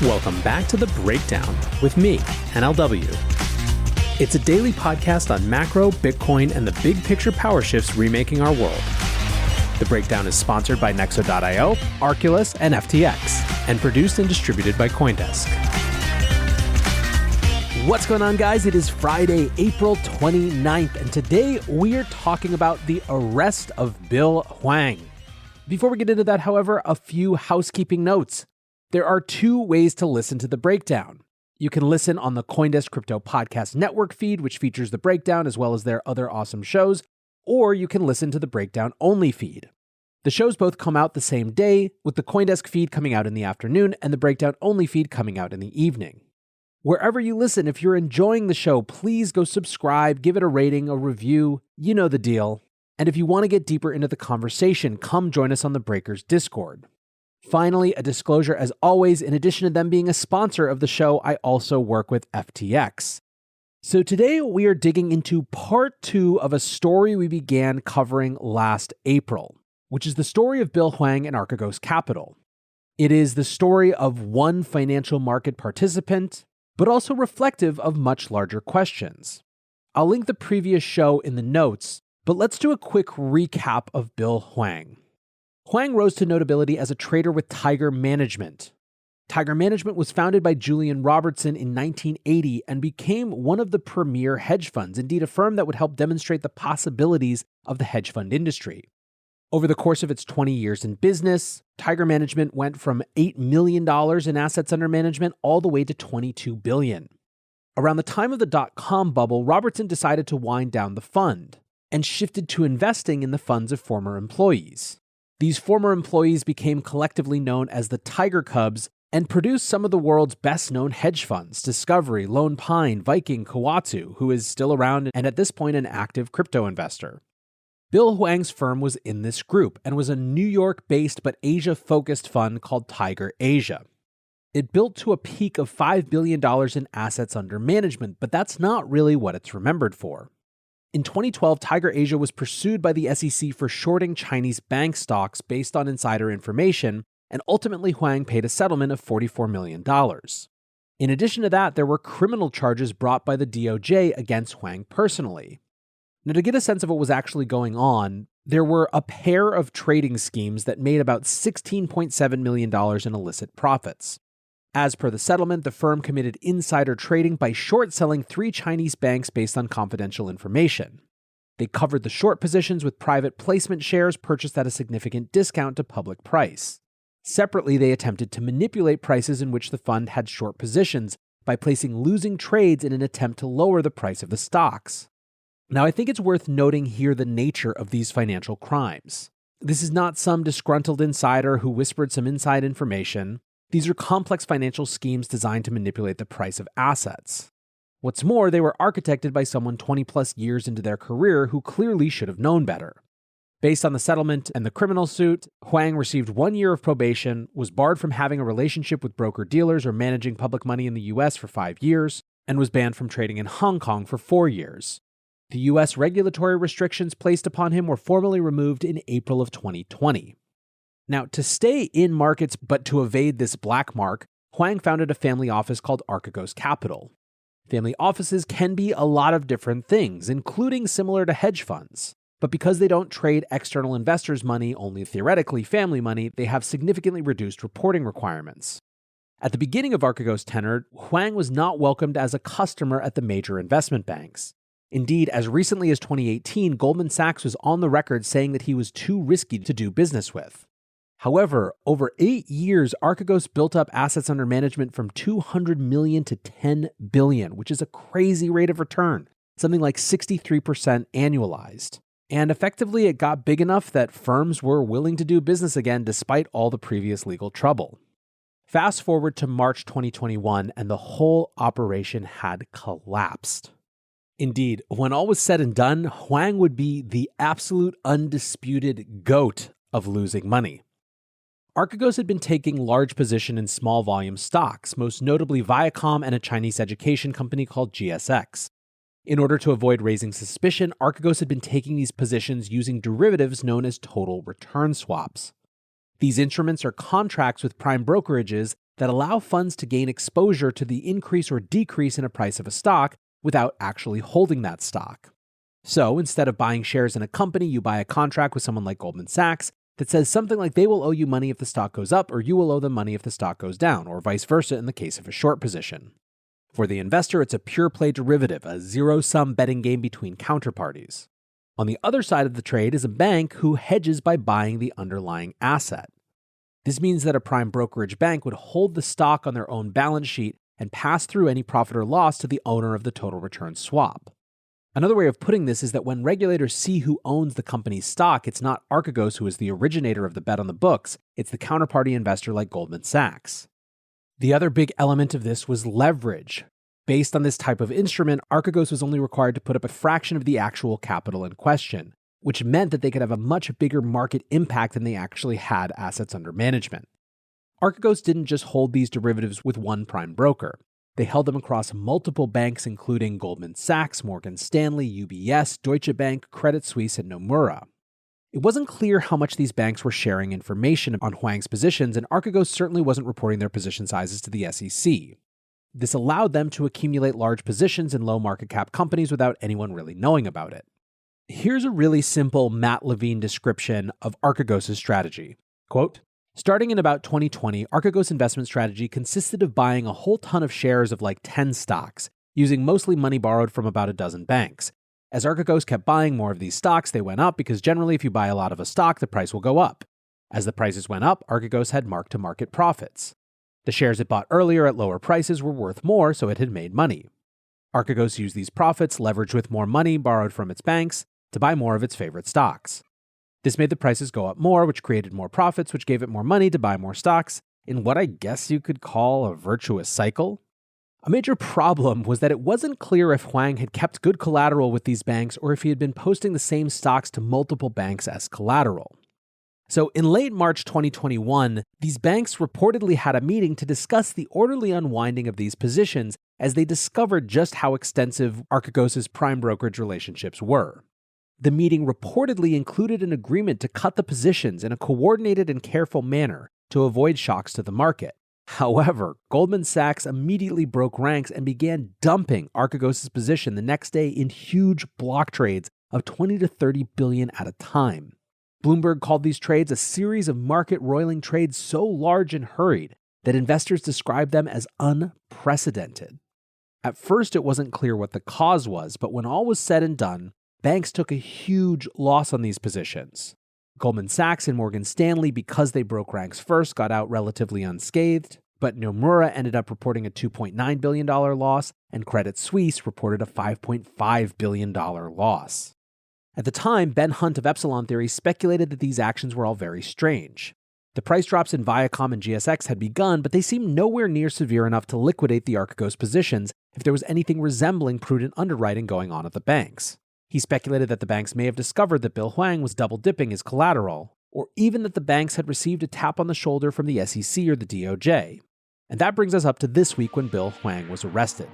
Welcome back to The Breakdown with me, NLW. It's a daily podcast on macro, Bitcoin, and the big picture power shifts remaking our world. The Breakdown is sponsored by Nexo.io, Archegos, and FTX, and produced and distributed by CoinDesk. What's going on, guys? It is Friday, April 29th, and today we are talking about the arrest of Bill Hwang. Before we get into that, however, a few housekeeping notes. There are two ways to listen to The Breakdown. You can listen on the CoinDesk Crypto Podcast Network feed, which features The Breakdown as well as their other awesome shows, or you can listen to the Breakdown only feed. The shows both come out the same day, with the CoinDesk feed coming out in the afternoon and the Breakdown only feed coming out in the evening. Wherever you listen, if you're enjoying the show, please go subscribe, give it a rating, a review, you know the deal. And if you want to get deeper into the conversation, come join us on the Breakers Discord. Finally, a disclosure as always, in addition to them being a sponsor of the show, I also work with FTX. So today we are digging into part 2 of a story we began covering last April, which is the story of Bill Hwang and Archegos Capital. It is the story of one financial market participant, but also reflective of much larger questions. I'll link the previous show in the notes, but let's do a quick recap of Bill Hwang. Hwang rose to notability as a trader with Tiger Management. Tiger Management was founded by Julian Robertson in 1980 and became one of the premier hedge funds, indeed a firm that would help demonstrate the possibilities of the hedge fund industry. Over the course of its 20 years in business, Tiger Management went from $8 million in assets under management all the way to $22 billion. Around the time of the dot-com bubble, Robertson decided to wind down the fund and shifted to investing in the funds of former employees. These former employees became collectively known as the Tiger Cubs and produced some of the world's best-known hedge funds, Discovery, Lone Pine, Viking, Kawazu, who is still around and at this point an active crypto investor. Bill Hwang's firm was in this group and was a New York-based but Asia-focused fund called Tiger Asia. It built to a peak of $5 billion in assets under management, but that's not really what it's remembered for. In 2012, Tiger Asia was pursued by the SEC for shorting Chinese bank stocks based on insider information, and ultimately Hwang paid a settlement of $44 million. In addition to that, there were criminal charges brought by the DOJ against Hwang personally. Now, to get a sense of what was actually going on, there were a pair of trading schemes that made about $16.7 million in illicit profits. As per the settlement, the firm committed insider trading by short-selling 3 Chinese banks based on confidential information. They covered the short positions with private placement shares purchased at a significant discount to public price. Separately, they attempted to manipulate prices in which the fund had short positions by placing losing trades in an attempt to lower the price of the stocks. Now, I think it's worth noting here the nature of these financial crimes. This is not some disgruntled insider who whispered some inside information. These are complex financial schemes designed to manipulate the price of assets. What's more, they were architected by someone 20 plus years into their career who clearly should have known better. Based on the settlement and the criminal suit, Hwang received 1 year of probation, was barred from having a relationship with broker-dealers or managing public money in the US for 5 years, and was banned from trading in Hong Kong for 4 years. The US regulatory restrictions placed upon him were formally removed in April of 2020. Now, to stay in markets but to evade this black mark, Hwang founded a family office called Archegos Capital. Family offices can be a lot of different things, including similar to hedge funds. But because they don't trade external investors' money, only theoretically family money, they have significantly reduced reporting requirements. At the beginning of Archegos' tenure, Hwang was not welcomed as a customer at the major investment banks. Indeed, as recently as 2018, Goldman Sachs was on the record saying that he was too risky to do business with. However, over 8 years, Archegos built up assets under management from $200 million to $10 billion, which is a crazy rate of return, something like 63% annualized. And effectively, it got big enough that firms were willing to do business again despite all the previous legal trouble. Fast forward to March 2021, and the whole operation had collapsed. Indeed, when all was said and done, Hwang would be the absolute undisputed GOAT of losing money. Archegos had been taking large position in small volume stocks, most notably Viacom and a Chinese education company called GSX. In order to avoid raising suspicion, Archegos had been taking these positions using derivatives known as total return swaps. These instruments are contracts with prime brokerages that allow funds to gain exposure to the increase or decrease in a price of a stock without actually holding that stock. So instead of buying shares in a company, you buy a contract with someone like Goldman Sachs that says something like they will owe you money if the stock goes up, or you will owe them money if the stock goes down, or vice versa in the case of a short position. For the investor, it's a pure play derivative, a zero-sum betting game between counterparties. On the other side of the trade is a bank who hedges by buying the underlying asset. This means that a prime brokerage bank would hold the stock on their own balance sheet and pass through any profit or loss to the owner of the total return swap. Another way of putting this is that when regulators see who owns the company's stock, it's not Archegos who is the originator of the bet on the books, it's the counterparty investor like Goldman Sachs. The other big element of this was leverage. Based on this type of instrument, Archegos was only required to put up a fraction of the actual capital in question, which meant that they could have a much bigger market impact than they actually had assets under management. Archegos didn't just hold these derivatives with one prime broker. They held them across multiple banks, including Goldman Sachs, Morgan Stanley, UBS, Deutsche Bank, Credit Suisse, and Nomura. It wasn't clear how much these banks were sharing information on Hwang's positions, and Archegos certainly wasn't reporting their position sizes to the SEC. This allowed them to accumulate large positions in low market cap companies without anyone really knowing about it. Here's a really simple Matt Levine description of Archegos' strategy. Quote, starting in about 2020, Archegos' investment strategy consisted of buying a whole ton of shares of like 10 stocks, using mostly money borrowed from about a dozen banks. As Archegos kept buying more of these stocks, they went up because generally if you buy a lot of a stock, the price will go up. As the prices went up, Archegos had mark-to-market profits. The shares it bought earlier at lower prices were worth more, so it had made money. Archegos used these profits, leveraged with more money borrowed from its banks, to buy more of its favorite stocks. This made the prices go up more, which created more profits, which gave it more money to buy more stocks, in what I guess you could call a virtuous cycle. A major problem was that it wasn't clear if Hwang had kept good collateral with these banks or if he had been posting the same stocks to multiple banks as collateral. So in late March 2021, these banks reportedly had a meeting to discuss the orderly unwinding of these positions as they discovered just how extensive Archegos' prime brokerage relationships were. The meeting reportedly included an agreement to cut the positions in a coordinated and careful manner to avoid shocks to the market. However, Goldman Sachs immediately broke ranks and began dumping Archegos' position the next day in huge block trades of 20 to 30 billion at a time. Bloomberg called these trades a series of market-roiling trades so large and hurried that investors described them as unprecedented. At first, it wasn't clear what the cause was, but when all was said and done, banks took a huge loss on these positions. Goldman Sachs and Morgan Stanley, because they broke ranks first, got out relatively unscathed, but Nomura ended up reporting a $2.9 billion loss, and Credit Suisse reported a $5.5 billion loss. At the time, Ben Hunt of Epsilon Theory speculated that these actions were all very strange. The price drops in Viacom and GSX had begun, but they seemed nowhere near severe enough to liquidate the Archegos positions if there was anything resembling prudent underwriting going on at the banks. He speculated that the banks may have discovered that Bill Hwang was double-dipping his collateral, or even that the banks had received a tap on the shoulder from the SEC or the DOJ. And that brings us up to this week when Bill Hwang was arrested.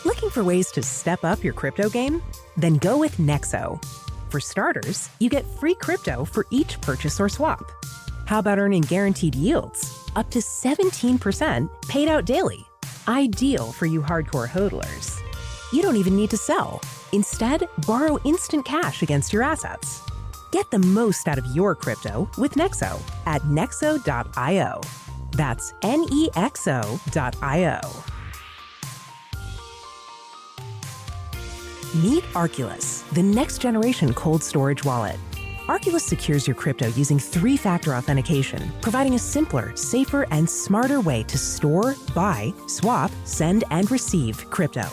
Looking for ways to step up your crypto game? Then go with Nexo. For starters, you get free crypto for each purchase or swap. How about earning guaranteed yields? Up to 17% paid out daily. Ideal for you hardcore hodlers. You don't even need to sell. Instead, borrow instant cash against your assets. Get the most out of your crypto with Nexo at nexo.io. That's nexo.io. Meet Arculus, the next generation cold storage wallet. Arculus secures your crypto using 3-factor authentication, providing a simpler, safer, and smarter way to store, buy, swap, send, and receive crypto.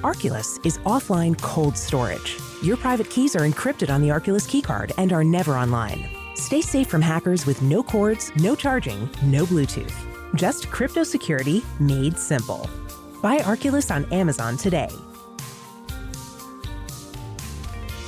Arculus is offline cold storage. Your private keys are encrypted on the Arculus keycard and are never online. Stay safe from hackers with no cords, no charging, no Bluetooth. Just crypto security made simple. Buy Arculus on Amazon today.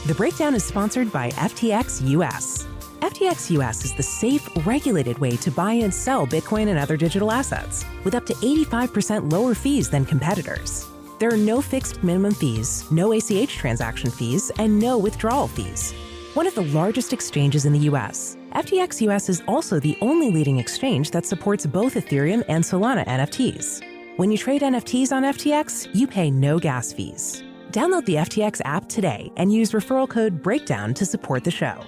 The Breakdown is sponsored by FTX US. FTX US is the safe, regulated way to buy and sell Bitcoin and other digital assets, with up to 85% lower fees than competitors. There are no fixed minimum fees, no ACH transaction fees, and no withdrawal fees. one of the largest exchanges in the US. FTX US is also the only leading exchange that supports both Ethereum and Solana NFTs. When you trade NFTs on FTX, you pay no gas fees. Download the FTX app today and use referral code BREAKDOWN to support the show.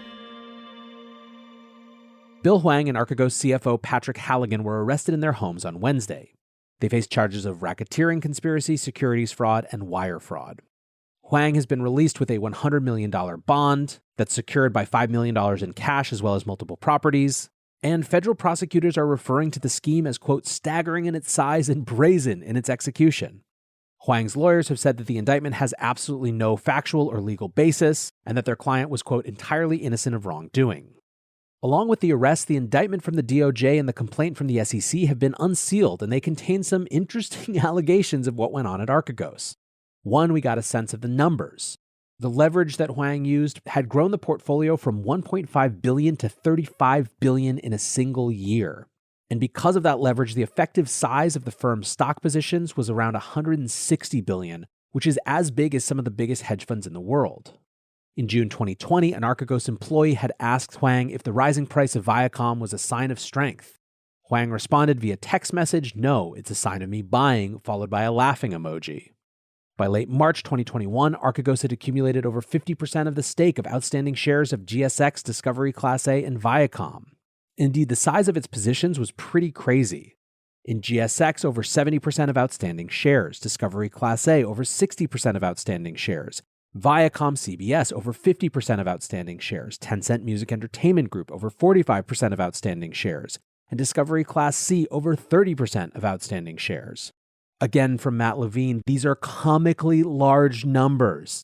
Bill Hwang and Archegos CFO Patrick Halligan were arrested in their homes on Wednesday. They face charges of racketeering conspiracy, securities fraud, and wire fraud. Hwang has been released with a $100 million bond that's secured by $5 million in cash as well as multiple properties. And federal prosecutors are referring to the scheme as, quote, staggering in its size and brazen in its execution. Hwang's lawyers have said that the indictment has absolutely no factual or legal basis and that their client was, quote, entirely innocent of wrongdoing. Along with the arrest, the indictment from the DOJ and the complaint from the SEC have been unsealed, and they contain some interesting allegations of what went on at Archegos. One, we got a sense of the numbers. The leverage that Hwang used had grown the portfolio from $1.5 billion to $35 billion in a single year. And because of that leverage, the effective size of the firm's stock positions was around $160 billion, which is as big as some of the biggest hedge funds in the world. In June 2020, an Archegos employee had asked Hwang if the rising price of Viacom was a sign of strength. Hwang responded via text message, "No, it's a sign of me buying," followed by a laughing emoji. By late March 2021, Archegos had accumulated over 50% of the stake of outstanding shares of GSX, Discovery Class A, and Viacom. Indeed, the size of its positions was pretty crazy. In GSX, over 70% of outstanding shares, Discovery Class A, over 60% of outstanding shares, Viacom CBS, over 50% of outstanding shares, Tencent Music Entertainment Group, over 45% of outstanding shares, and Discovery Class C, over 30% of outstanding shares. Again, from Matt Levine, these are comically large numbers.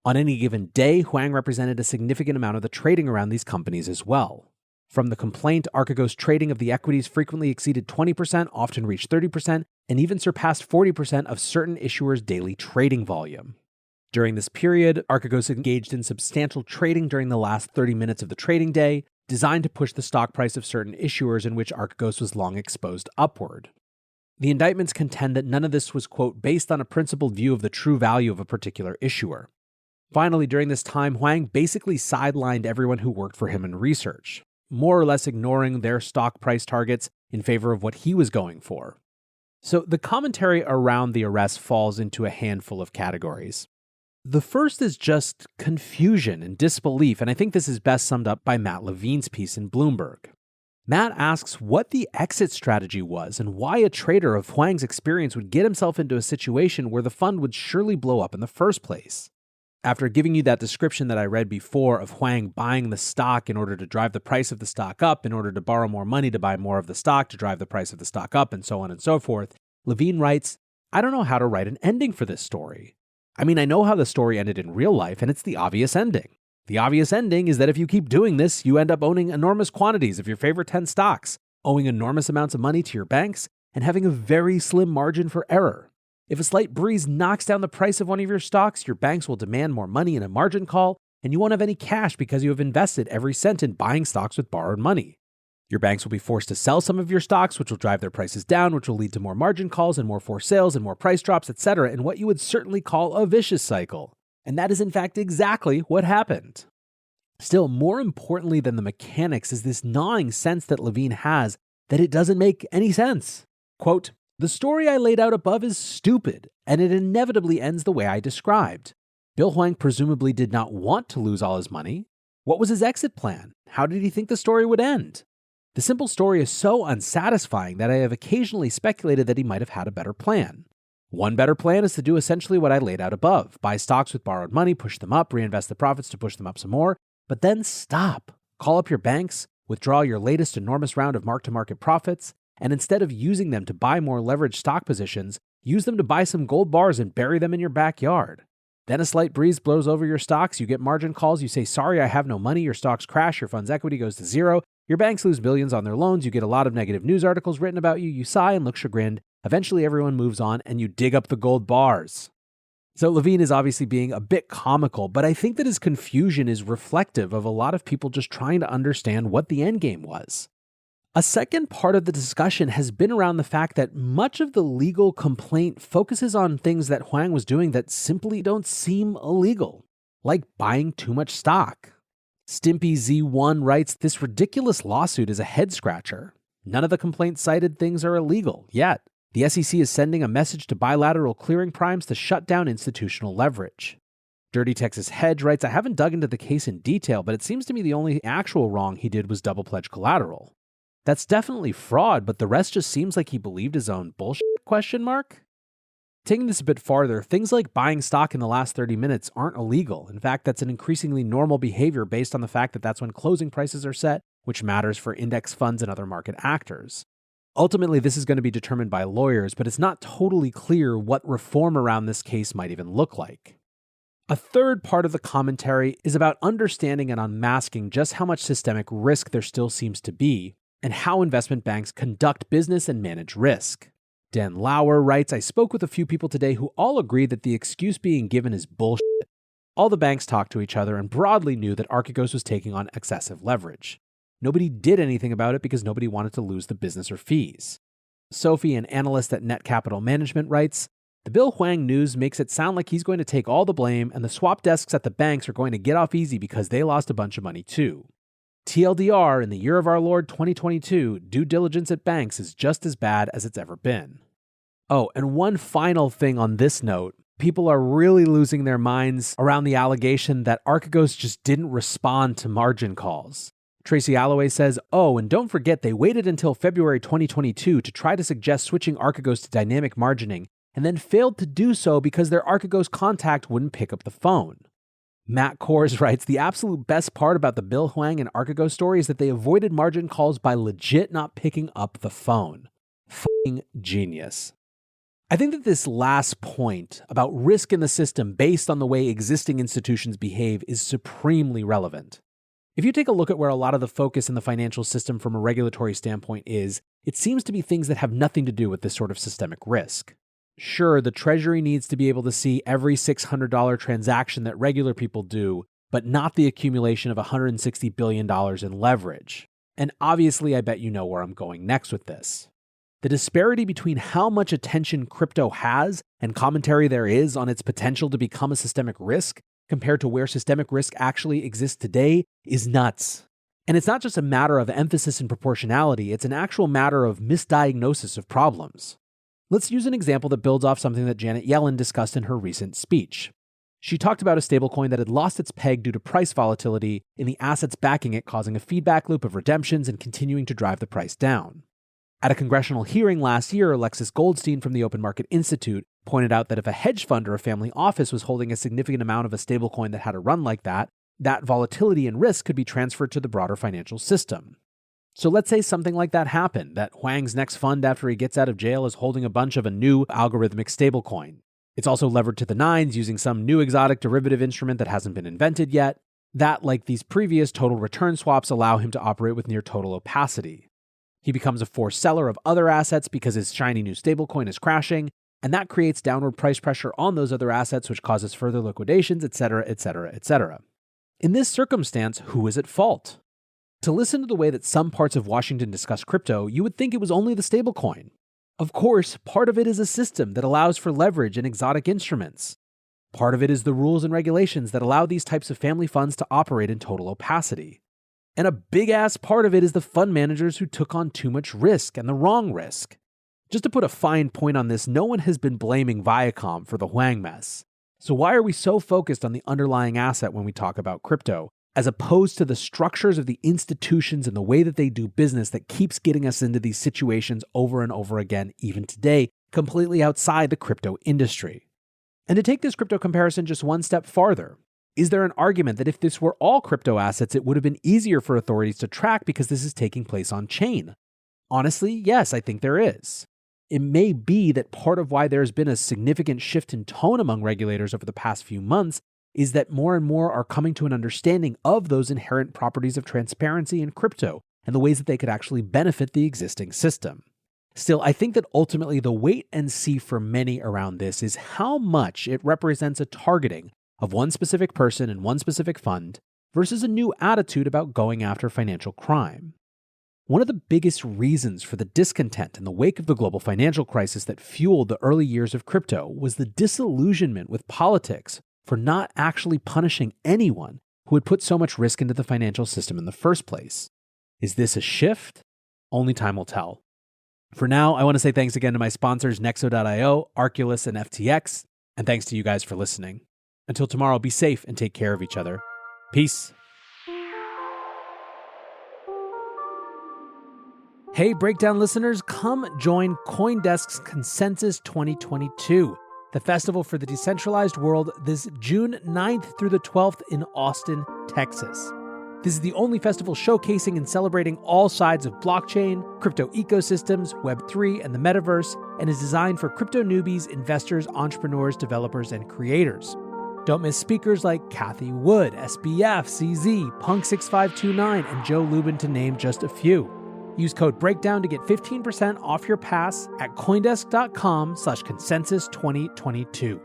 On any given day, Hwang represented a significant amount of the trading around these companies as well. From the complaint, Archegos trading of the equities frequently exceeded 20%, often reached 30%, and even surpassed 40% of certain issuers' daily trading volume. During this period, Archegos engaged in substantial trading during the last 30 minutes of the trading day, designed to push the stock price of certain issuers in which Archegos was long exposed upward. The indictments contend that none of this was, quote, based on a principled view of the true value of a particular issuer. Finally, during this time, Hwang basically sidelined everyone who worked for him in research, more or less ignoring their stock price targets in favor of what he was going for. So the commentary around the arrest falls into a handful of categories. The first is just confusion and disbelief, and I think this is best summed up by Matt Levine's piece in Bloomberg. Matt asks what the exit strategy was and why a trader of Hwang's experience would get himself into a situation where the fund would surely blow up in the first place. After giving you that description that I read before of Hwang buying the stock in order to drive the price of the stock up, in order to borrow more money to buy more of the stock to drive the price of the stock up, and so on and so forth, Levine writes, "I don't know how to write an ending for this story. I mean, I know how the story ended in real life, and it's the obvious ending. The obvious ending is that if you keep doing this, you end up owning enormous quantities of your favorite 10 stocks, owing enormous amounts of money to your banks, and having a very slim margin for error. If a slight breeze knocks down the price of one of your stocks, your banks will demand more money in a margin call, and you won't have any cash because you have invested every cent in buying stocks with borrowed money. Your banks will be forced to sell some of your stocks, which will drive their prices down, which will lead to more margin calls and more forced sales and more price drops, etc., in what you would certainly call a vicious cycle. And that is in fact exactly what happened." Still, more importantly than the mechanics is this gnawing sense that Levine has that it doesn't make any sense. Quote, "The story I laid out above is stupid, and it inevitably ends the way I described. Bill Hwang presumably did not want to lose all his money. What was his exit plan? How did he think the story would end? The simple story is so unsatisfying that I have occasionally speculated that he might have had a better plan. One better plan is to do essentially what I laid out above, buy stocks with borrowed money, push them up, reinvest the profits to push them up some more, but then stop. Call up your banks, withdraw your latest enormous round of mark-to-market profits, and instead of using them to buy more leveraged stock positions, use them to buy some gold bars and bury them in your backyard. Then a slight breeze blows over your stocks, you get margin calls, you say, sorry, I have no money, your stocks crash, your fund's equity goes to zero, your banks lose billions on their loans, you get a lot of negative news articles written about you, you sigh and look chagrined, eventually everyone moves on, and you dig up the gold bars." So Levine is obviously being a bit comical, but I think that his confusion is reflective of a lot of people just trying to understand what the endgame was. A second part of the discussion has been around the fact that much of the legal complaint focuses on things that Hwang was doing that simply don't seem illegal, like buying too much stock. Stimpy Z1 writes, "This ridiculous lawsuit is a head-scratcher. None of the complaints cited things are illegal, yet. The SEC is sending a message to bilateral clearing primes to shut down institutional leverage." Dirty Texas Hedge writes, "I haven't dug into the case in detail, but it seems to me the only actual wrong he did was double pledge collateral. That's definitely fraud, but the rest just seems like he believed his own bullshit, ? Taking this a bit farther, things like buying stock in the last 30 minutes aren't illegal. In fact, that's an increasingly normal behavior based on the fact that that's when closing prices are set, which matters for index funds and other market actors. Ultimately, this is going to be determined by lawyers, but it's not totally clear what reform around this case might even look like. A third part of the commentary is about understanding and unmasking just how much systemic risk there still seems to be, and how investment banks conduct business and manage risk. Dan Lauer writes, "I spoke with a few people today who all agree that the excuse being given is bullshit. All the banks talked to each other and broadly knew that Archegos was taking on excessive leverage. Nobody did anything about it because nobody wanted to lose the business or fees." Sophie, an analyst at Net Capital Management, writes, "The Bill Hwang news makes it sound like he's going to take all the blame and the swap desks at the banks are going to get off easy because they lost a bunch of money too. TLDR, in the year of our Lord 2022, due diligence at banks is just as bad as it's ever been." Oh, and one final thing on this note. People are really losing their minds around the allegation that Archegos just didn't respond to margin calls. Tracy Alloway says, "Oh, and don't forget they waited until February 2022 to try to suggest switching Archegos to dynamic margining, and then failed to do so because their Archegos contact wouldn't pick up the phone." Matt Kors writes, "The absolute best part about the Bill Hwang and Archegos story is that they avoided margin calls by legit not picking up the phone. Fucking genius." I think that this last point about risk in the system based on the way existing institutions behave is supremely relevant. If you take a look at where a lot of the focus in the financial system from a regulatory standpoint is, it seems to be things that have nothing to do with this sort of systemic risk. Sure, the Treasury needs to be able to see every $600 transaction that regular people do, but not the accumulation of $160 billion in leverage. And obviously, I bet you know where I'm going next with this. The disparity between how much attention crypto has and commentary there is on its potential to become a systemic risk compared to where systemic risk actually exists today is nuts. And it's not just a matter of emphasis and proportionality, it's an actual matter of misdiagnosis of problems. Let's use an example that builds off something that Janet Yellen discussed in her recent speech. She talked about a stablecoin that had lost its peg due to price volatility in the assets backing it, causing a feedback loop of redemptions and continuing to drive the price down. At a congressional hearing last year, Alexis Goldstein from the Open Market Institute pointed out that if a hedge fund or a family office was holding a significant amount of a stablecoin that had a run like that, that volatility and risk could be transferred to the broader financial system. So let's say something like that happened, that Hwang's next fund after he gets out of jail is holding a bunch of a new algorithmic stablecoin. It's also levered to the nines using some new exotic derivative instrument that hasn't been invented yet. That, like these previous total return swaps, allow him to operate with near total opacity. He becomes a forced seller of other assets because his shiny new stablecoin is crashing, and that creates downward price pressure on those other assets, which causes further liquidations, etc., etc., etc. In this circumstance, who is at fault? To listen to the way that some parts of Washington discuss crypto, you would think it was only the stablecoin. Of course, part of it is a system that allows for leverage and exotic instruments. Part of it is the rules and regulations that allow these types of family funds to operate in total opacity. And a big-ass part of it is the fund managers who took on too much risk and the wrong risk. Just to put a fine point on this, no one has been blaming Viacom for the Hwang mess. So why are we so focused on the underlying asset when we talk about crypto, as opposed to the structures of the institutions and the way that they do business that keeps getting us into these situations over and over again, even today, completely outside the crypto industry? And to take this crypto comparison just one step farther, is there an argument that if this were all crypto assets, it would have been easier for authorities to track because this is taking place on chain? Honestly, yes, I think there is. It may be that part of why there's been a significant shift in tone among regulators over the past few months is that more and more are coming to an understanding of those inherent properties of transparency in crypto and the ways that they could actually benefit the existing system. Still, I think that ultimately the wait and see for many around this is how much it represents a targeting of one specific person and one specific fund versus a new attitude about going after financial crime. One of the biggest reasons for the discontent in the wake of the global financial crisis that fueled the early years of crypto was the disillusionment with politics for not actually punishing anyone who would put so much risk into the financial system in the first place. Is this a shift? Only time will tell. For now, I want to say thanks again to my sponsors, Nexo.io, Archegos, and FTX, and thanks to you guys for listening. Until tomorrow, be safe and take care of each other. Peace. Hey, Breakdown listeners, come join CoinDesk's Consensus 2022, the festival for the decentralized world, this June 9th through the 12th in Austin, Texas. This is the only festival showcasing and celebrating all sides of blockchain, crypto ecosystems, Web3, and the metaverse, and is designed for crypto newbies, investors, entrepreneurs, developers, and creators. Don't miss speakers like Cathie Wood, SBF, CZ, Punk6529, and Joe Lubin, to name just a few. Use code BREAKDOWN to get 15% off your pass at coindesk.com/consensus2022.